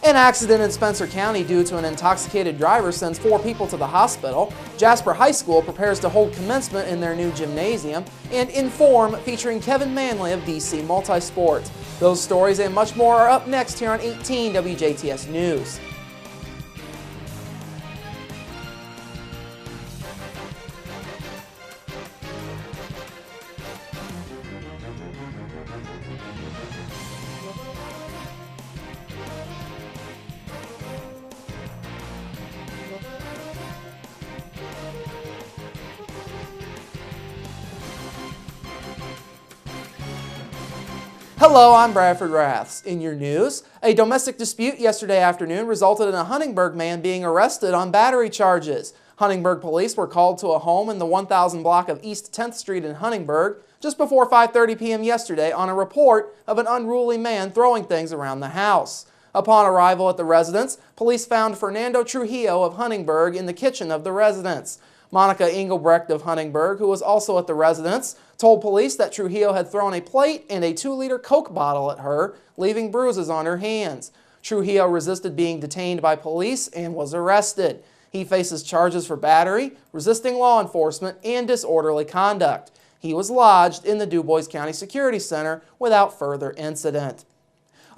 An accident in Spencer County due to an intoxicated driver sends 4 people to the hospital. Jasper High School prepares to hold commencement in their new gymnasium. And Inform featuring Kevin Manley of DC Multisport. Those stories and much more are up next here on 18 WJTS News. Hello, I'm Bradford Raths. In your news, a domestic dispute yesterday afternoon resulted in a Huntingburg man being arrested on battery charges. Huntingburg police were called to a home in the 1000 block of East 10th Street in Huntingburg just before 5:30 p.m. yesterday on a report of an unruly man throwing things around the house. Upon arrival at the residence, police found Fernando Trujillo of Huntingburg in the kitchen of the residence. Monica Engelbrecht of Huntingburg, who was also at the residence, told police that Trujillo had thrown a plate and a 2-liter Coke bottle at her, leaving bruises on her hands. Trujillo resisted being detained by police and was arrested. He faces charges for battery, resisting law enforcement, and disorderly conduct. He was lodged in the DuBois County Security Center without further incident.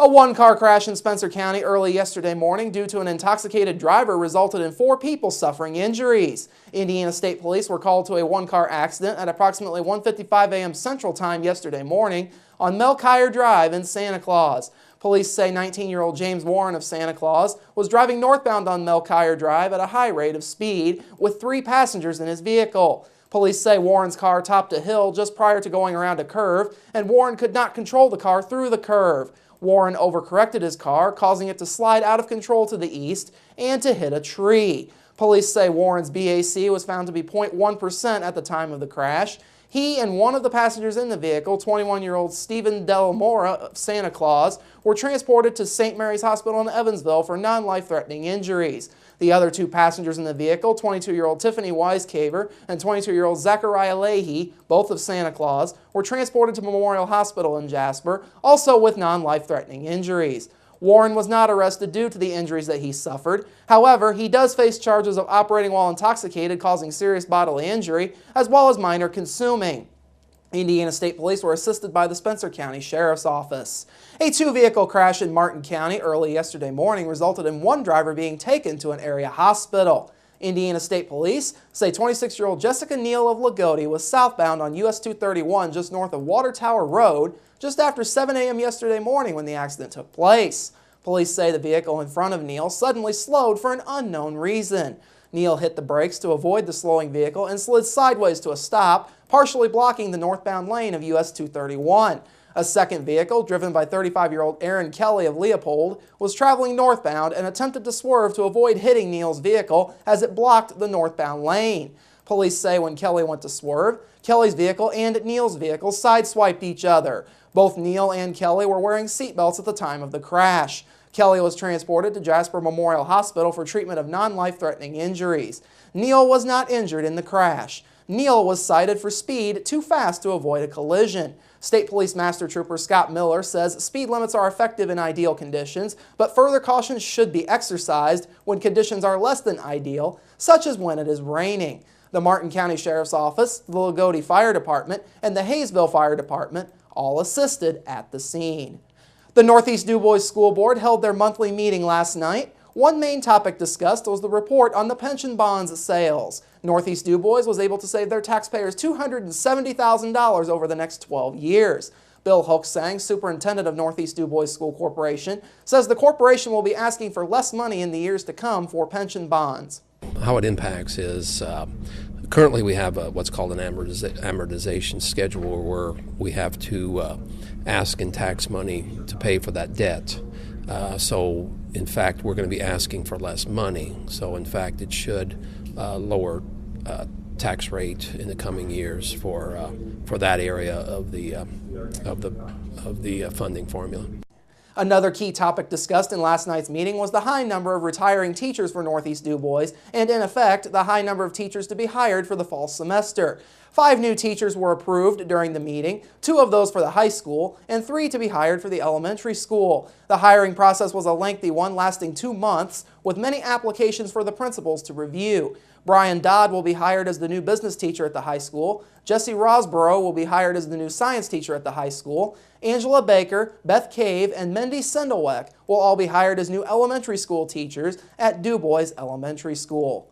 A 1-car crash in Spencer County early yesterday morning due to an intoxicated driver resulted in 4 people suffering injuries. Indiana State Police were called to a 1-car accident at approximately 1:55 a.m. Central Time yesterday morning on Melchior Drive in Santa Claus. Police say 19-year-old James Warren of Santa Claus was driving northbound on Melchior Drive at a high rate of speed with 3 passengers in his vehicle. Police say Warren's car topped a hill just prior to going around a curve, and Warren could not control the car through the curve. Warren overcorrected his car, causing it to slide out of control to the east and to hit a tree. Police say Warren's BAC was found to be 0.1% at the time of the crash. He and one of the passengers in the vehicle, 21-year-old Stephen Del Mora of Santa Claus, were transported to St. Mary's Hospital in Evansville for non-life-threatening injuries. The other 2 passengers in the vehicle, 22-year-old Tiffany Wisecaver and 22-year-old Zachariah Leahy, both of Santa Claus, were transported to Memorial Hospital in Jasper, also with non-life-threatening injuries. Warren was not arrested due to the injuries that he suffered. However, he does face charges of operating while intoxicated, causing serious bodily injury, as well as minor consuming. Indiana State Police were assisted by the Spencer County Sheriff's Office. A 2-vehicle crash in Martin County early yesterday morning resulted in 1 driver being taken to an area hospital. Indiana State Police say 26-year-old Jessica Neal of Lagodi was southbound on US 231 just north of Water Tower Road just after 7 a.m. yesterday morning when the accident took place. Police say the vehicle in front of Neal suddenly slowed for an unknown reason. Neal hit the brakes to avoid the slowing vehicle and slid sideways to a stop, partially blocking the northbound lane of US 231. A second vehicle, driven by 35-year-old Aaron Kelly of Leopold, was traveling northbound and attempted to swerve to avoid hitting Neal's vehicle as it blocked the northbound lane. Police say when Kelly went to swerve, Kelly's vehicle and Neal's vehicle sideswiped each other. Both Neal and Kelly were wearing seatbelts at the time of the crash. Kelly was transported to Jasper Memorial Hospital for treatment of non-life-threatening injuries. Neal was not injured in the crash. Neal was cited for speed too fast to avoid a collision. State Police Master Trooper Scott Miller says speed limits are effective in ideal conditions, but further cautions should be exercised when conditions are less than ideal, such as when it is raining. The Martin County Sheriff's Office, the Lagodi Fire Department, and the Hayesville Fire Department all assisted at the scene. The Northeast DuBois School Board held their monthly meeting last night. One main topic discussed was the report on the pension bonds sales. Northeast DuBois was able to save their taxpayers $270,000 over the next 12 years. Bill Hoaxang, superintendent of Northeast DuBois School Corporation, says the corporation will be asking for less money in the years to come for pension bonds. How it impacts is currently we have what's called an amortization schedule where we have to ask in tax money to pay for that debt. So in fact we're going to be asking for less money. So in fact it should lower tax rate in the coming years for that area of the funding formula. Another key topic discussed in last night's meeting was the high number of retiring teachers for Northeast DuBois and, in effect, the high number of teachers to be hired for the fall semester. 5 new teachers were approved during the meeting, 2 of those for the high school, and 3 to be hired for the elementary school. The hiring process was a lengthy one lasting 2 months, with many applications for the principals to review. Brian Dodd will be hired as the new business teacher at the high school. Jesse Rosborough will be hired as the new science teacher at the high school. Angela Baker, Beth Cave, and Mindy Sendelweck will all be hired as new elementary school teachers at DuBois Elementary School.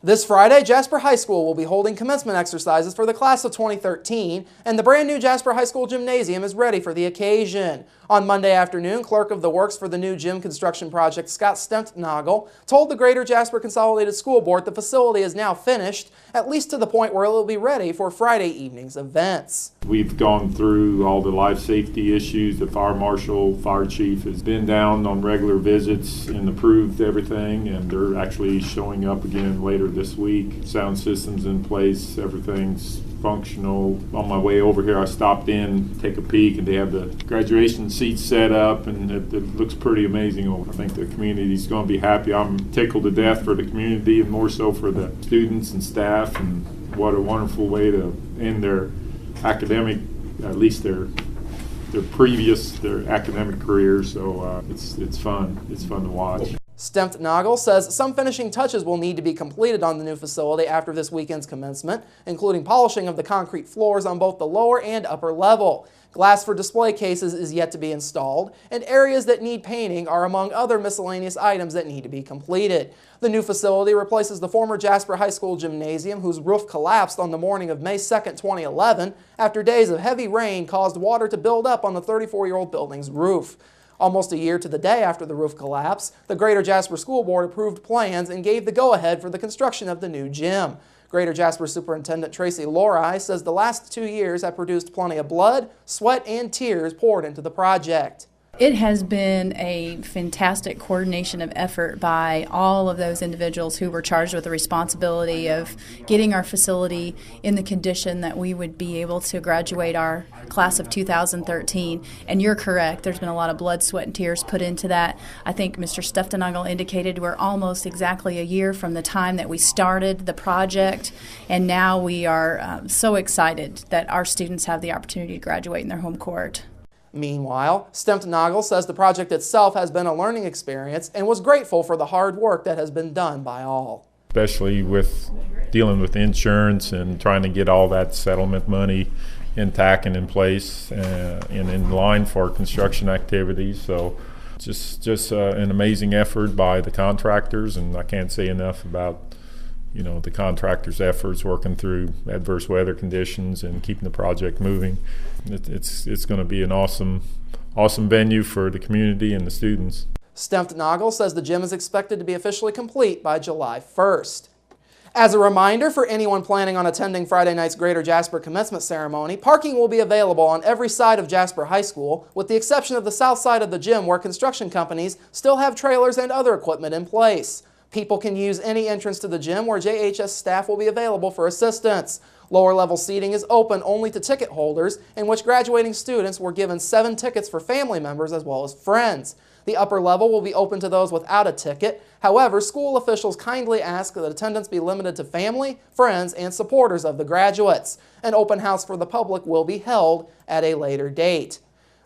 This Friday, Jasper High School will be holding commencement exercises for the class of 2013, and the brand new Jasper High School gymnasium is ready for the occasion. On Monday afternoon, Clerk of the Works for the new gym construction project, Scott Stempnagel, told the Greater Jasper Consolidated School Board the facility is now finished, at least to the point where it will be ready for Friday evening's events. We've gone through all the life safety issues. The fire marshal, fire chief has been down on regular visits and approved everything, and they're actually showing up again later this week. Sound systems in place, everything's functional. On my way over here, I stopped in, take a peek, and they have the graduation seats set up, and it looks pretty amazing. I think the community's going to be happy. I'm tickled to death for the community, and more so for the students and staff, and what a wonderful way to end their academic, at least their academic career. So it's fun. It's fun to watch. Stempnagel says some finishing touches will need to be completed on the new facility after this weekend's commencement, including polishing of the concrete floors on both the lower and upper level. Glass for display cases is yet to be installed, and areas that need painting are among other miscellaneous items that need to be completed. The new facility replaces the former Jasper High School gymnasium, whose roof collapsed on the morning of May 2, 2011, after days of heavy rain caused water to build up on the 34-year-old building's roof. Almost a year to the day after the roof collapse, the Greater Jasper School Board approved plans and gave the go-ahead for the construction of the new gym. Greater Jasper Superintendent Tracy Lorai says the last 2 years have produced plenty of blood, sweat, and tears poured into the project. It has been a fantastic coordination of effort by all of those individuals who were charged with the responsibility of getting our facility in the condition that we would be able to graduate our class of 2013. And you're correct, there's been a lot of blood, sweat, and tears put into that. I think Mr. Stempnagel indicated we're almost exactly a year from the time that we started the project, and now we are so excited that our students have the opportunity to graduate in their home court. Meanwhile, Stempnagel says the project itself has been a learning experience and was grateful for the hard work that has been done by all. Especially with dealing with insurance and trying to get all that settlement money intact and in place and in line for construction activities. So just an amazing effort by the contractors, and I can't say enough about the contractors' efforts working through adverse weather conditions and keeping the project moving. It's going to be an awesome venue for the community and the students. Stempnagel says the gym is expected to be officially complete by July 1st. As a reminder for anyone planning on attending Friday night's Greater Jasper commencement ceremony, parking will be available on every side of Jasper High School, with the exception of the south side of the gym where construction companies still have trailers and other equipment in place. People can use any entrance to the gym where JHS staff will be available for assistance. Lower level seating is open only to ticket holders, in which graduating students were given 7 tickets for family members as well as friends. The upper level will be open to those without a ticket. However, school officials kindly ask that attendance be limited to family, friends, and supporters of the graduates. An open house for the public will be held at a later date.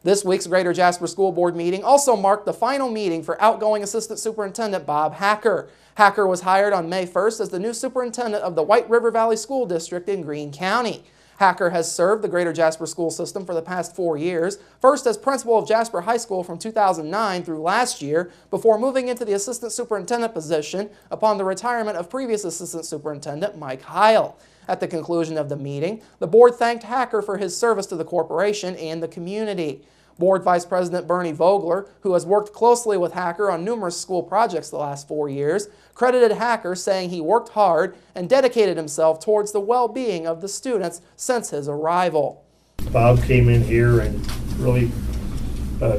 This week's Greater Jasper School Board meeting also marked the final meeting for outgoing Assistant Superintendent Bob Hacker. Hacker was hired on May 1st as the new superintendent of the White River Valley School District in Greene County. Hacker has served the Greater Jasper school system for the past 4 years, first as principal of Jasper High School from 2009 through last year, before moving into the Assistant Superintendent position upon the retirement of previous Assistant Superintendent Mike Heil. At the conclusion of the meeting, the board thanked Hacker for his service to the corporation and the community. Board Vice President Bernie Vogler, who has worked closely with Hacker on numerous school projects the last 4 years, credited Hacker, saying he worked hard and dedicated himself towards the well-being of the students since his arrival. Bob came in here and really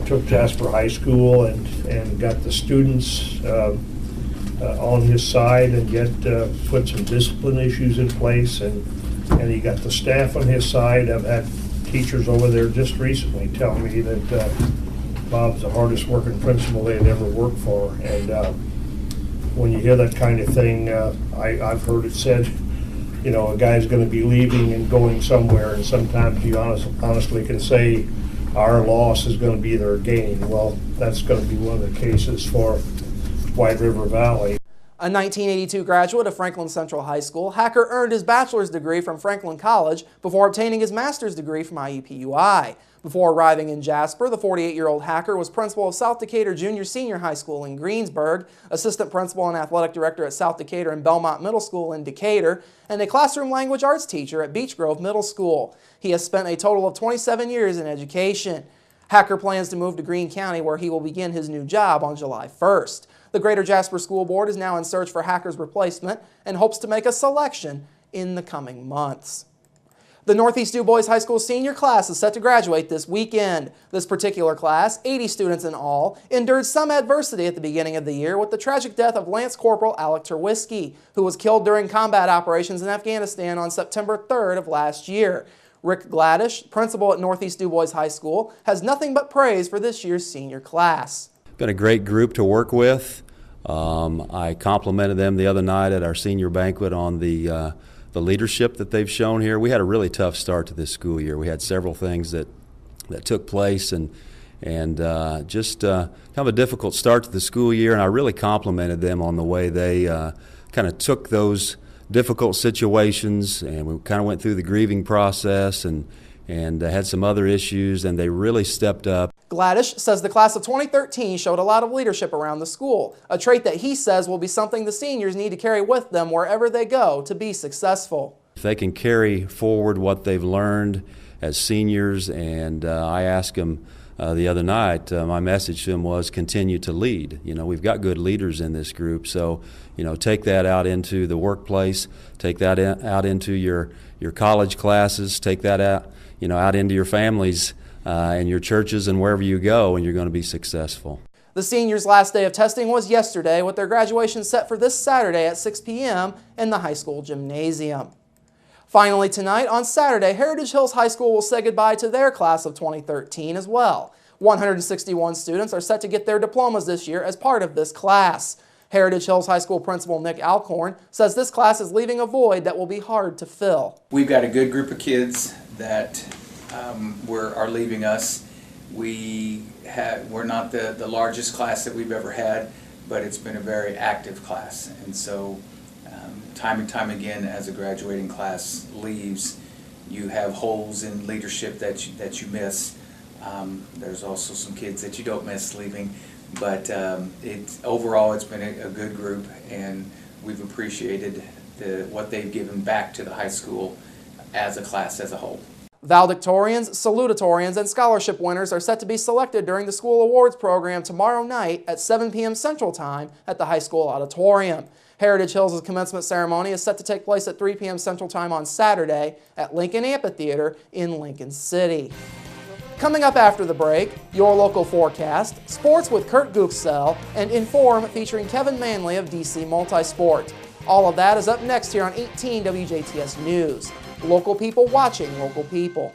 took Jasper High School and got the students on his side and put some discipline issues in place, and he got the staff on his side. I've had teachers over there just recently tell me that Bob's the hardest working principal they'd ever worked for. And when you hear that kind of thing, I've heard it said, you know, a guy's going to be leaving and going somewhere, and sometimes you honestly can say our loss is going to be their gain. Well, that's going to be one of the cases for White River Valley. A 1982 graduate of Franklin Central High School, Hacker earned his bachelor's degree from Franklin College before obtaining his master's degree from IUPUI. Before arriving in Jasper, the 48-year-old Hacker was principal of South Decatur Junior-Senior High School in Greensburg, assistant principal and athletic director at South Decatur and Belmont Middle School in Decatur, and a classroom language arts teacher at Beech Grove Middle School. He has spent a total of 27 years in education. Hacker plans to move to Greene County, where he will begin his new job on July 1st. The Greater Jasper School Board is now in search for Hacker's replacement and hopes to make a selection in the coming months. The Northeast DuBois High School senior class is set to graduate this weekend. This particular class, 80 students in all, endured some adversity at the beginning of the year with the tragic death of Lance Corporal Alec Terwisky, who was killed during combat operations in Afghanistan on September 3rd of last year. Rick Gladish, principal at Northeast DuBois High School, has nothing but praise for this year's senior class. Been a great group to work with. I complimented them the other night at our senior banquet on the leadership that they've shown here. We had a really tough start to this school year. We had several things that took place and just kind of a difficult start to the school year, and I really complimented them on the way they kind of took those difficult situations, and we kind of went through the grieving process and had some other issues, and they really stepped up. Gladish says the class of 2013 showed a lot of leadership around the school, a trait that he says will be something the seniors need to carry with them wherever they go to be successful. If they can carry forward what they've learned as seniors, and I asked them the other night, my message to them was continue to lead. You know, we've got good leaders in this group, so, you know, take that out into the workplace, take that out into your college classes, take that out, you know, out into your families and your churches and wherever you go, and you're going to be successful. The seniors' last day of testing was yesterday, with their graduation set for this Saturday at 6 p.m. in the high school gymnasium. Finally tonight, on Saturday, Heritage Hills High School will say goodbye to their class of 2013 as well. 161 students are set to get their diplomas this year as part of this class. Heritage Hills High School Principal Nick Alcorn says this class is leaving a void that will be hard to fill. We've got a good group of kids that are leaving us. We're not the largest class that we've ever had, but it's been a very active class, and so time and time again, as a graduating class leaves, you have holes in leadership that you miss. There's also some kids that you don't miss leaving, but overall it's been a good group, and we've appreciated what they've given back to the high school as a class as a whole. Valedictorians, salutatorians, and scholarship winners are set to be selected during the school awards program tomorrow night at 7 p.m. Central Time at the high school auditorium. Heritage Hills' commencement ceremony is set to take place at 3 p.m. Central Time on Saturday at Lincoln Amphitheater in Lincoln City. Coming up after the break, your local forecast, sports with Kurt Gooksell, and Inform featuring Kevin Manley of DC Multisport. All of that is up next here on 18 WJTS News. Local people watching local people.